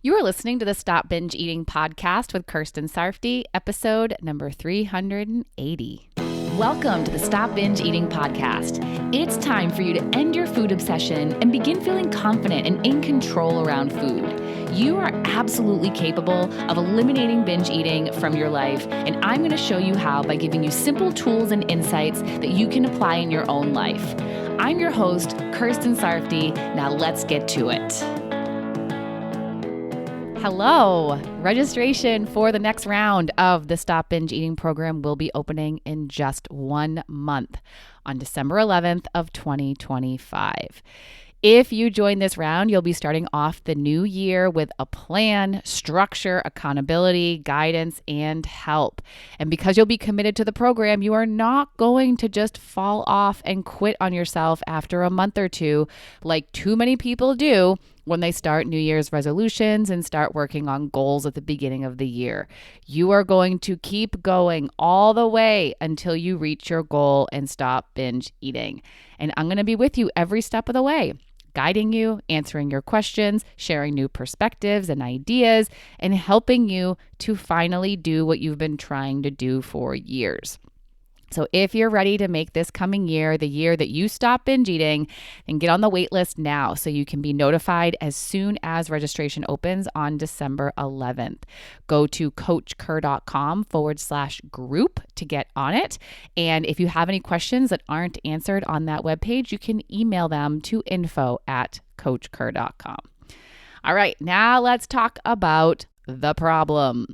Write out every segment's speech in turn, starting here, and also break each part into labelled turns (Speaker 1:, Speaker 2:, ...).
Speaker 1: You are listening to the Stop Binge Eating podcast with Kirsten Sarfty, episode number 380. Welcome to the Stop Binge Eating podcast. It's time for you to end your food obsession and begin feeling confident and in control around food. You are absolutely capable of eliminating binge eating from your life, and I'm going to show you how by giving you simple tools and insights that you can apply in your own life. I'm your host, Kirsten Sarfty. Now let's get to it. Hello. Registration for the next round of the Stop Binge Eating program will be opening in just 1 month on December 11th of 2025. If you join this round, you'll be starting off the new year with a plan, structure, accountability, guidance, and help. And because you'll be committed to the program, you are not going to just fall off and quit on yourself after a month or two, like too many people do when they start New Year's resolutions and start working on goals at the beginning of the year. You are going to keep going all the way until you reach your goal and stop binge eating. And I'm going to be with you every step of the way, guiding you, answering your questions, sharing new perspectives and ideas, and helping you to finally do what you've been trying to do for years. So if you're ready to make this coming year the year that you stop binge eating, then get on the wait list now so you can be notified as soon as registration opens on December 11th. Go to coachker.com/group to get on it. And if you have any questions that aren't answered on that webpage, you can email them to info@coachker.com. All right, now let's talk about the problem.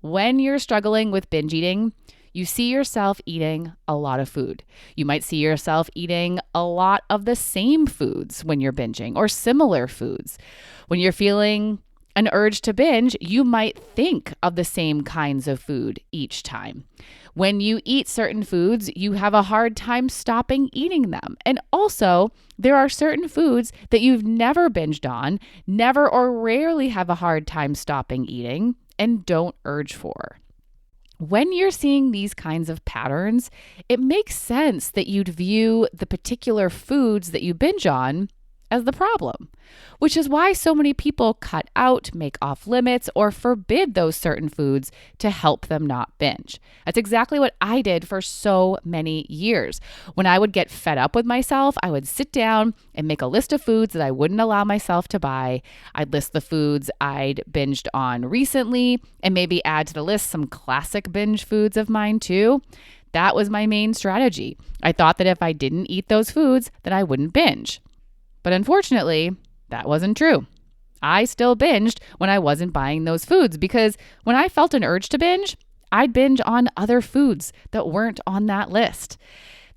Speaker 1: When you're struggling with binge eating, you see yourself eating a lot of food. You might see yourself eating a lot of the same foods when you're binging or similar foods. When you're feeling an urge to binge, you might think of the same kinds of food each time. When you eat certain foods, you have a hard time stopping eating them. And also, there are certain foods that you've never binged on, never or rarely have a hard time stopping eating, and don't urge for. When you're seeing these kinds of patterns, it makes sense that you'd view the particular foods that you binge on as the problem, which is why so many people cut out, make off limits, or forbid those certain foods to help them not binge. That's exactly what I did for so many years. When I would get fed up with myself, I would sit down and make a list of foods that I wouldn't allow myself to buy. I'd list the foods I'd binged on recently and maybe add to the list some classic binge foods of mine too. That was my main strategy. I thought that if I didn't eat those foods, then I wouldn't binge. But unfortunately, that wasn't true. I still binged when I wasn't buying those foods because when I felt an urge to binge, I'd binge on other foods that weren't on that list.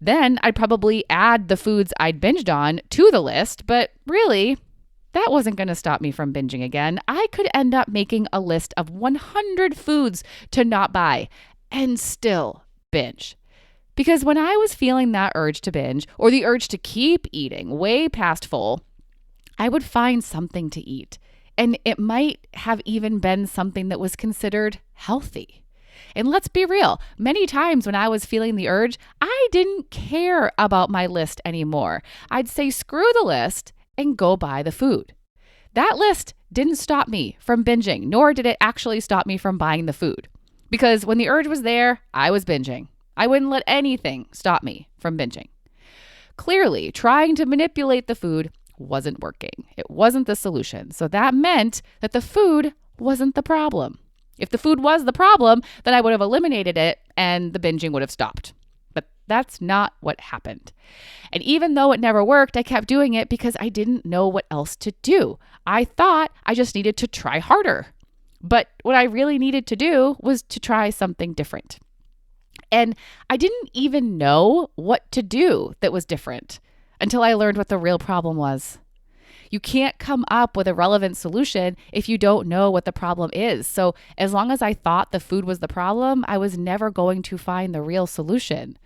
Speaker 1: Then I'd probably add the foods I'd binged on to the list, but really, that wasn't going to stop me from binging again. I could end up making a list of 100 foods to not buy and still binge. Because when I was feeling that urge to binge or the urge to keep eating way past full, I would find something to eat. And it might have even been something that was considered healthy. And let's be real, many times when I was feeling the urge, I didn't care about my list anymore. I'd say screw the list and go buy the food. That list didn't stop me from binging, nor did it actually stop me from buying the food. Because when the urge was there, I was binging. I wouldn't let anything stop me from binging. Clearly, trying to manipulate the food wasn't working. It wasn't the solution. So that meant that the food wasn't the problem. If the food was the problem, then I would have eliminated it and the binging would have stopped. But that's not what happened. And even though it never worked, I kept doing it because I didn't know what else to do. I thought I just needed to try harder. But what I really needed to do was to try something different. And I didn't even know what to do that was different until I learned what the real problem was. You can't come up with a relevant solution if you don't know what the problem is. So as long as I thought the food was the problem, I was never going to find the real solution.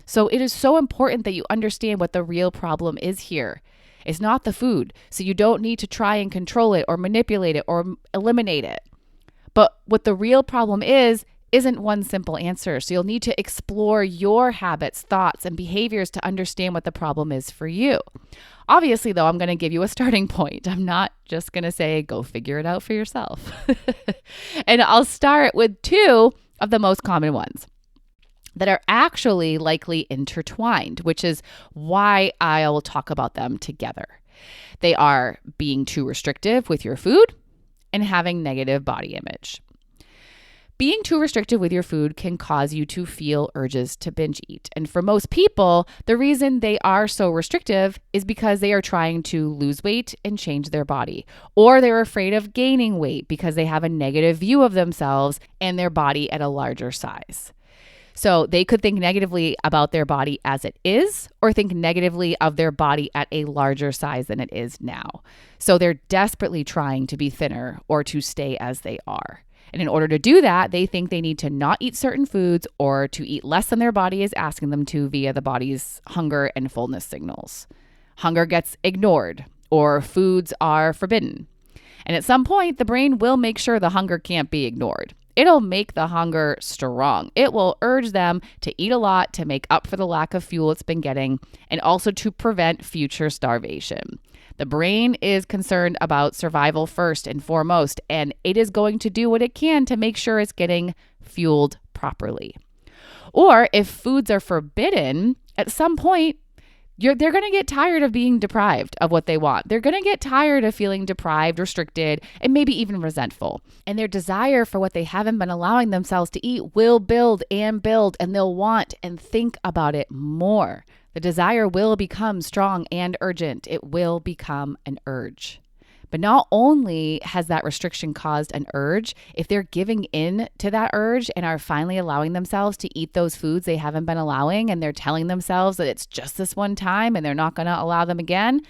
Speaker 1: So it is so important that you understand what the real problem is here. It's not the food. So you don't need to try and control it or manipulate it or eliminate it. But what the real problem is isn't one simple answer. So you'll need to explore your habits, thoughts, and behaviors to understand what the problem is for you. Obviously, though, I'm going to give you a starting point. I'm not just going to say, go figure it out for yourself. And I'll start with two of the most common ones that are actually likely intertwined, which is why I will talk about them together. They are being too restrictive with your food and having negative body image. Being too restrictive with your food can cause you to feel urges to binge eat. And for most people, the reason they are so restrictive is because they are trying to lose weight and change their body. Or they're afraid of gaining weight because they have a negative view of themselves and their body at a larger size. So they could think negatively about their body as it is, or think negatively of their body at a larger size than it is now. So they're desperately trying to be thinner or to stay as they are. And in order to do that, they think they need to not eat certain foods or to eat less than their body is asking them to via the body's hunger and fullness signals. Hunger gets ignored or foods are forbidden. And at some point, the brain will make sure the hunger can't be ignored. It'll make the hunger strong. It will urge them to eat a lot to make up for the lack of fuel it's been getting and also to prevent future starvation. The brain is concerned about survival first and foremost, and it is going to do what it can to make sure it's getting fueled properly. Or if foods are forbidden, at some point, they're going to get tired of being deprived of what they want. They're going to get tired of feeling deprived, restricted, and maybe even resentful. And their desire for what they haven't been allowing themselves to eat will build, and they'll want and think about it more. The desire will become strong and urgent. It will become an urge. But not only has that restriction caused an urge, if they're giving in to that urge and are finally allowing themselves to eat those foods they haven't been allowing, and they're telling themselves that it's just this one time and they're not going to allow them again,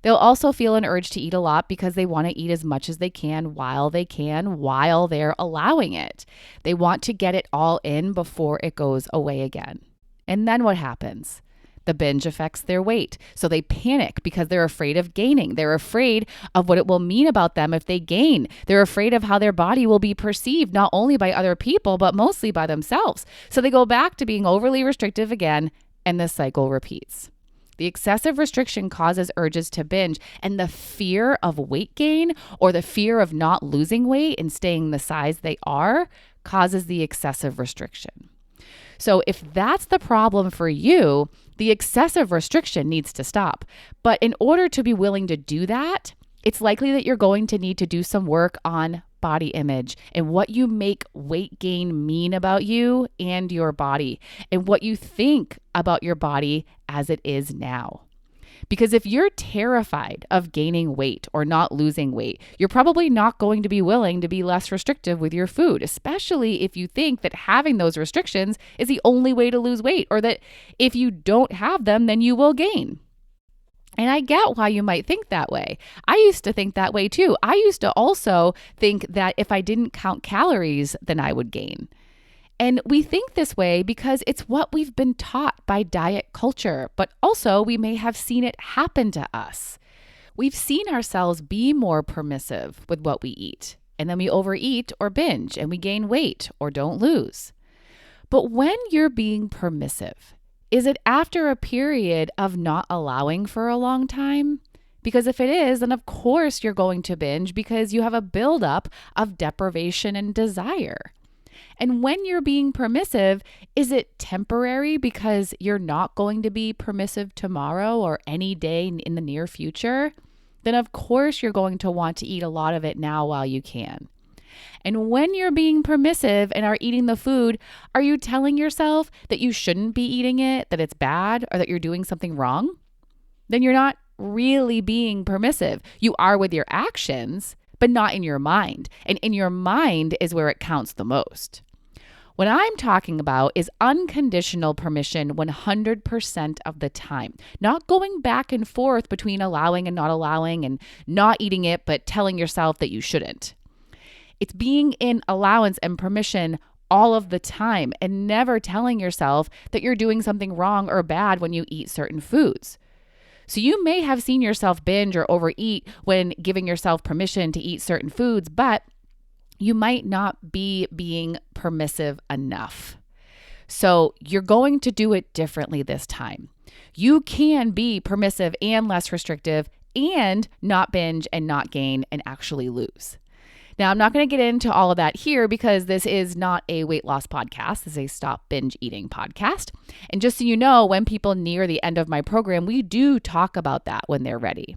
Speaker 1: they'll also feel an urge to eat a lot because they want to eat as much as they can while they're allowing it. They want to get it all in before it goes away again. And then what happens? The binge affects their weight. So they panic because they're afraid of gaining. They're afraid of what it will mean about them if they gain. They're afraid of how their body will be perceived, not only by other people, but mostly by themselves. So they go back to being overly restrictive again, and the cycle repeats. The excessive restriction causes urges to binge, and the fear of weight gain or the fear of not losing weight and staying the size they are causes the excessive restriction. So if that's the problem for you, the excessive restriction needs to stop. But in order to be willing to do that, it's likely that you're going to need to do some work on body image and what you make weight gain mean about you and your body, and what you think about your body as it is now. Because if you're terrified of gaining weight or not losing weight, you're probably not going to be willing to be less restrictive with your food, especially if you think that having those restrictions is the only way to lose weight, or that if you don't have them, then you will gain. And I get why you might think that way. I used to think that way too. I used to also think that if I didn't count calories, then I would gain. And we think this way because it's what we've been taught by diet culture, but also we may have seen it happen to us. We've seen ourselves be more permissive with what we eat, and then we overeat or binge and we gain weight or don't lose. But when you're being permissive, is it after a period of not allowing for a long time? Because if it is, then of course you're going to binge because you have a buildup of deprivation and desire. And when you're being permissive, is it temporary because you're not going to be permissive tomorrow or any day in the near future? Then of course you're going to want to eat a lot of it now while you can. And when you're being permissive and are eating the food, are you telling yourself that you shouldn't be eating it, that it's bad, or that you're doing something wrong? Then you're not really being permissive. You are with your actions, but not in your mind. And in your mind is where it counts the most. What I'm talking about is unconditional permission 100% of the time, not going back and forth between allowing and not eating it, but telling yourself that you shouldn't. It's being in allowance and permission all of the time and never telling yourself that you're doing something wrong or bad when you eat certain foods. So you may have seen yourself binge or overeat when giving yourself permission to eat certain foods, but you might not be being permissive enough. So you're going to do it differently this time. You can be permissive and less restrictive and not binge and not gain and actually lose. Now, I'm not going to get into all of that here because this is not a weight loss podcast. This is a stop binge eating podcast. And just so you know, when people near the end of my program, we do talk about that when they're ready.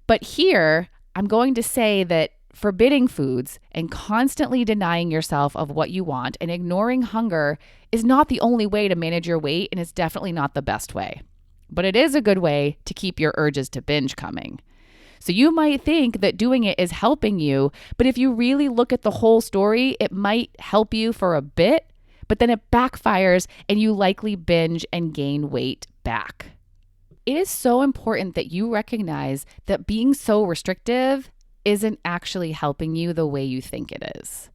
Speaker 1: But here, I'm going to say that forbidding foods and constantly denying yourself of what you want and ignoring hunger is not the only way to manage your weight, and it's definitely not the best way. But it is a good way to keep your urges to binge coming. So you might think that doing it is helping you, but if you really look at the whole story, it might help you for a bit, but then it backfires and you likely binge and gain weight back. It is so important that you recognize that being so restrictive isn't actually helping you the way you think it is.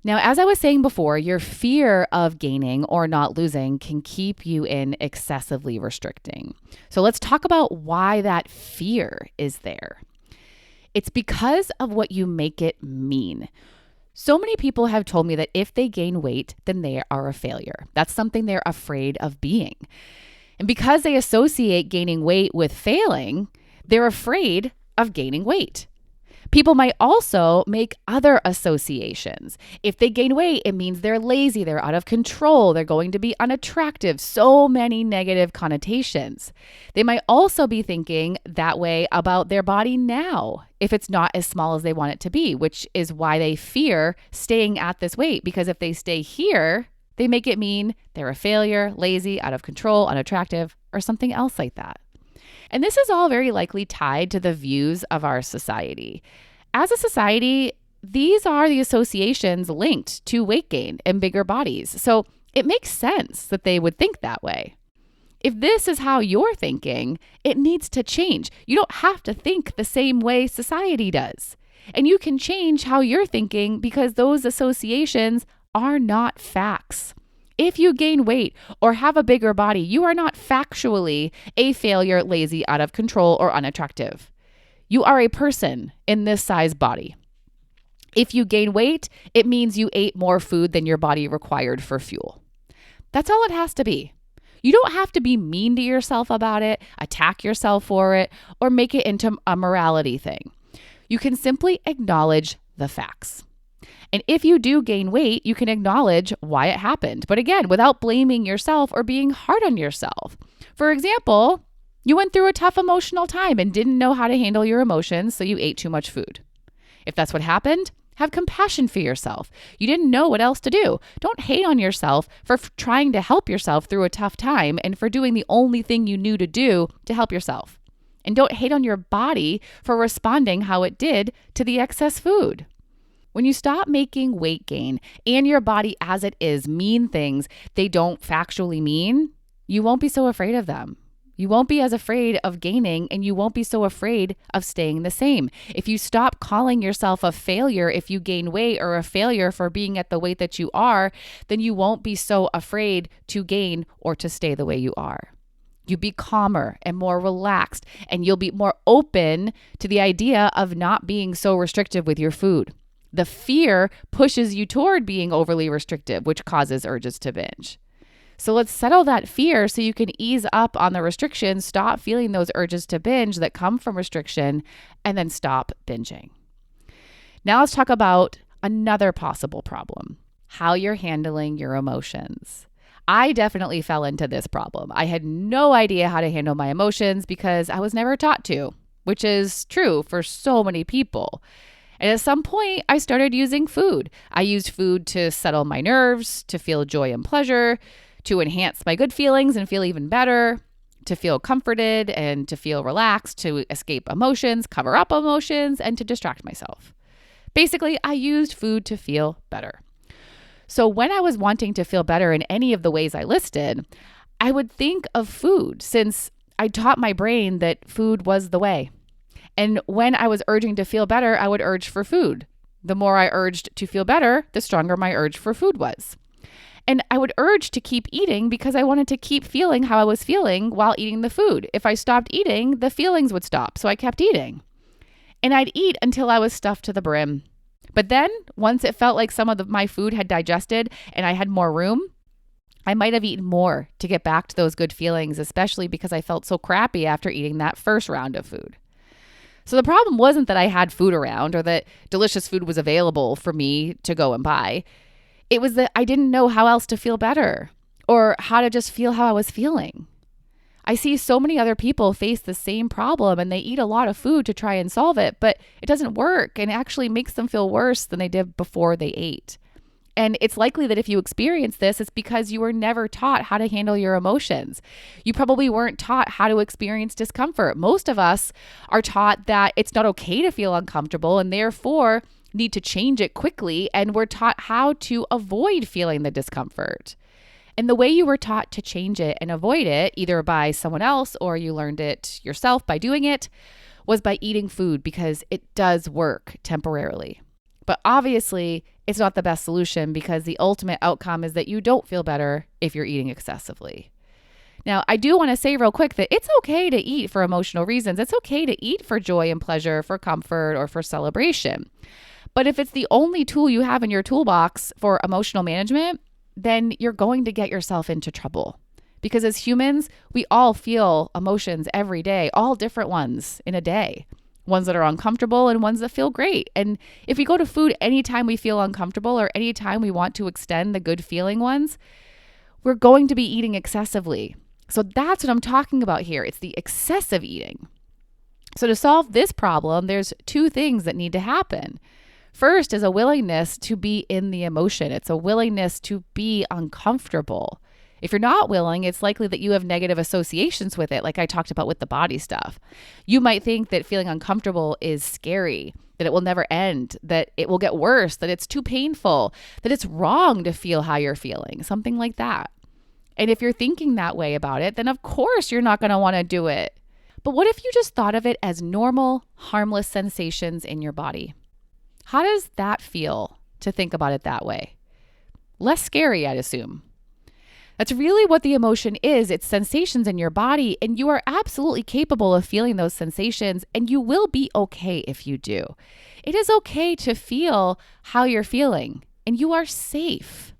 Speaker 1: Now, as I was saying before, your fear of gaining or not losing can keep you in excessively restricting. So let's talk about why that fear is there. It's because of what you make it mean. So many people have told me that if they gain weight, then they are a failure. That's something they're afraid of being. And because they associate gaining weight with failing, they're afraid of gaining weight. People might also make other associations. If they gain weight, it means they're lazy, they're out of control, they're going to be unattractive. So many negative connotations. They might also be thinking that way about their body now, if it's not as small as they want it to be, which is why they fear staying at this weight. Because if they stay here, they make it mean they're a failure, lazy, out of control, unattractive, or something else like that. And this is all very likely tied to the views of our society. As a society, these are the associations linked to weight gain and bigger bodies. So it makes sense that they would think that way. If this is how you're thinking, it needs to change. You don't have to think the same way society does. And you can change how you're thinking because those associations are not facts. If you gain weight or have a bigger body, you are not factually a failure, lazy, out of control, or unattractive. You are a person in this size body. If you gain weight, it means you ate more food than your body required for fuel. That's all it has to be. You don't have to be mean to yourself about it, attack yourself for it, or make it into a morality thing. You can simply acknowledge the facts. And if you do gain weight, you can acknowledge why it happened. But again, without blaming yourself or being hard on yourself. For example, you went through a tough emotional time and didn't know how to handle your emotions, so you ate too much food. If that's what happened, have compassion for yourself. You didn't know what else to do. Don't hate on yourself for trying to help yourself through a tough time and for doing the only thing you knew to do to help yourself. And don't hate on your body for responding how it did to the excess food. When you stop making weight gain and your body as it is mean things they don't factually mean, you won't be so afraid of them. You won't be as afraid of gaining, and you won't be so afraid of staying the same. If you stop calling yourself a failure if you gain weight or a failure for being at the weight that you are, then you won't be so afraid to gain or to stay the way you are. You'll be calmer and more relaxed, and you'll be more open to the idea of not being so restrictive with your food. The fear pushes you toward being overly restrictive, which causes urges to binge. So let's settle that fear so you can ease up on the restrictions, stop feeling those urges to binge that come from restriction, and then stop binging. Now let's talk about another possible problem, how you're handling your emotions. I definitely fell into this problem. I had no idea how to handle my emotions because I was never taught to, which is true for so many people. And at some point, I started using food. I used food to settle my nerves, to feel joy and pleasure, to enhance my good feelings and feel even better, to feel comforted and to feel relaxed, to escape emotions, cover up emotions, and to distract myself. Basically, I used food to feel better. So when I was wanting to feel better in any of the ways I listed, I would think of food since I taught my brain that food was the way. And when I was urging to feel better, I would urge for food. The more I urged to feel better, the stronger my urge for food was. And I would urge to keep eating because I wanted to keep feeling how I was feeling while eating the food. If I stopped eating, the feelings would stop. So I kept eating. And I'd eat until I was stuffed to the brim. But then once it felt like some of my food had digested and I had more room, I might have eaten more to get back to those good feelings, especially because I felt so crappy after eating that first round of food. So the problem wasn't that I had food around or that delicious food was available for me to go and buy. It was that I didn't know how else to feel better or how to just feel how I was feeling. I see so many other people face the same problem and they eat a lot of food to try and solve it, but it doesn't work and it actually makes them feel worse than they did before they ate. And it's likely that if you experience this, it's because you were never taught how to handle your emotions. You probably weren't taught how to experience discomfort. Most of us are taught that it's not okay to feel uncomfortable and therefore need to change it quickly. And we're taught how to avoid feeling the discomfort. And the way you were taught to change it and avoid it, either by someone else or you learned it yourself by doing it, was by eating food because it does work temporarily. But obviously, it's not the best solution because the ultimate outcome is that you don't feel better if you're eating excessively. Now, I do want to say real quick that it's okay to eat for emotional reasons. It's okay to eat for joy and pleasure, for comfort, or for celebration. But if it's the only tool you have in your toolbox for emotional management, then you're going to get yourself into trouble. Because as humans, we all feel emotions every day, all different ones in a day. Ones that are uncomfortable and ones that feel great. And if we go to food anytime we feel uncomfortable or anytime we want to extend the good feeling ones, we're going to be eating excessively. So that's what I'm talking about here. It's the excessive eating. So to solve this problem, there's two things that need to happen. First is a willingness to be in the emotion. It's a willingness to be uncomfortable. If you're not willing, it's likely that you have negative associations with it, like I talked about with the body stuff. You might think that feeling uncomfortable is scary, that it will never end, that it will get worse, that it's too painful, that it's wrong to feel how you're feeling, something like that. And if you're thinking that way about it, then of course you're not going to want to do it. But what if you just thought of it as normal, harmless sensations in your body? How does that feel to think about it that way? Less scary, I'd assume. That's really what the emotion is. It's sensations in your body, and you are absolutely capable of feeling those sensations, and you will be okay if you do. It is okay to feel how you're feeling, and you are safe.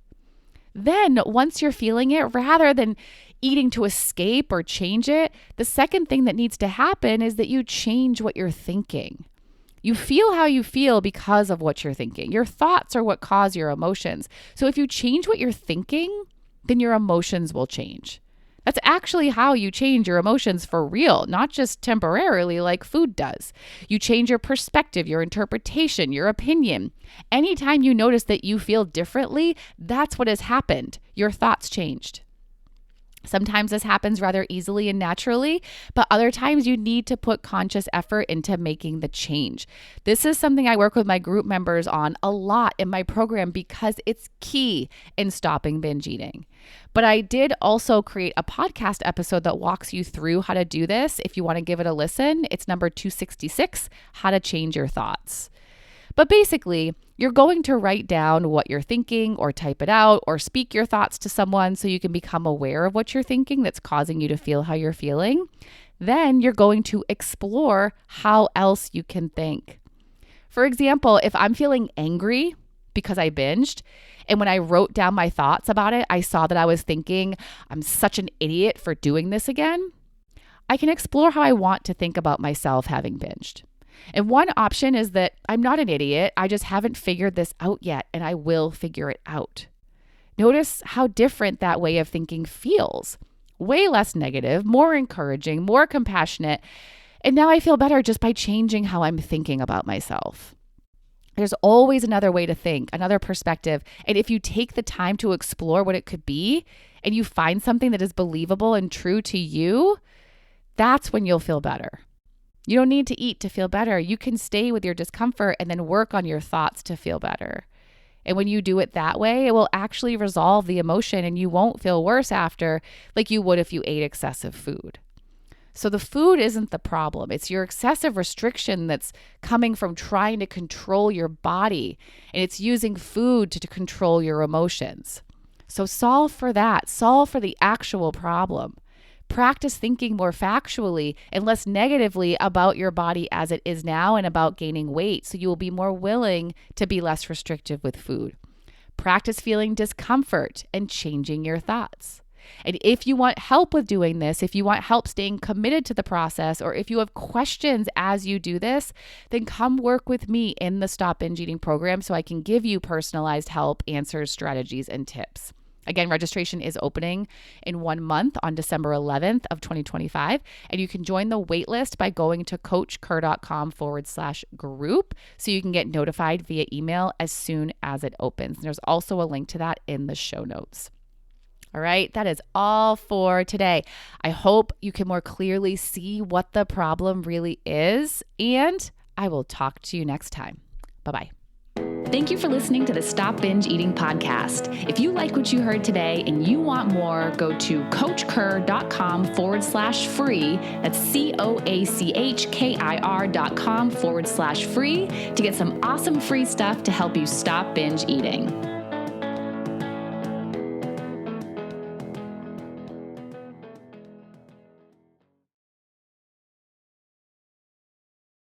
Speaker 1: Then, once you're feeling it, rather than eating to escape or change it, the second thing that needs to happen is that you change what you're thinking. You feel how you feel because of what you're thinking. Your thoughts are what cause your emotions. So if you change what you're thinking, then your emotions will change. That's actually how you change your emotions for real, not just temporarily like food does. You change your perspective, your interpretation, your opinion. Anytime you notice that you feel differently, that's what has happened. Your thoughts changed. Sometimes this happens rather easily and naturally, but other times you need to put conscious effort into making the change. This is something I work with my group members on a lot in my program because it's key in stopping binge eating. But I did also create a podcast episode that walks you through how to do this. If you want to give it a listen, it's number 266, How to Change Your Thoughts. But basically, you're going to write down what you're thinking or type it out or speak your thoughts to someone so you can become aware of what you're thinking that's causing you to feel how you're feeling. Then you're going to explore how else you can think. For example, if I'm feeling angry because I binged, and when I wrote down my thoughts about it, I saw that I was thinking, I'm such an idiot for doing this again. I can explore how I want to think about myself having binged. And one option is that I'm not an idiot. I just haven't figured this out yet, and I will figure it out. Notice how different that way of thinking feels. Way less negative, more encouraging, more compassionate. And now I feel better just by changing how I'm thinking about myself. There's always another way to think, another perspective. And if you take the time to explore what it could be, and you find something that is believable and true to you, that's when you'll feel better. You don't need to eat to feel better. You can stay with your discomfort and then work on your thoughts to feel better. And when you do it that way, it will actually resolve the emotion and you won't feel worse after like you would if you ate excessive food. So the food isn't the problem. It's your excessive restriction that's coming from trying to control your body, and it's using food to control your emotions. So solve for that. Solve for the actual problem. Practice thinking more factually and less negatively about your body as it is now and about gaining weight, so you will be more willing to be less restrictive with food. Practice feeling discomfort and changing your thoughts. And if you want help with doing this, if you want help staying committed to the process, or if you have questions as you do this, then come work with me in the Stop Binge Eating program so I can give you personalized help, answers, strategies, and tips. Again, registration is opening in 1 month on December 11th of 2025, and you can join the waitlist by going to coachker.com/group so you can get notified via email as soon as it opens. And there's also a link to that in the show notes. All right, that is all for today. I hope you can more clearly see what the problem really is, and I will talk to you next time. Bye-bye. Thank you for listening to the Stop Binge Eating podcast. If you like what you heard today and you want more, go to coachker.com/free. That's COACHKIR.com/free to get some awesome free stuff to help you stop binge eating.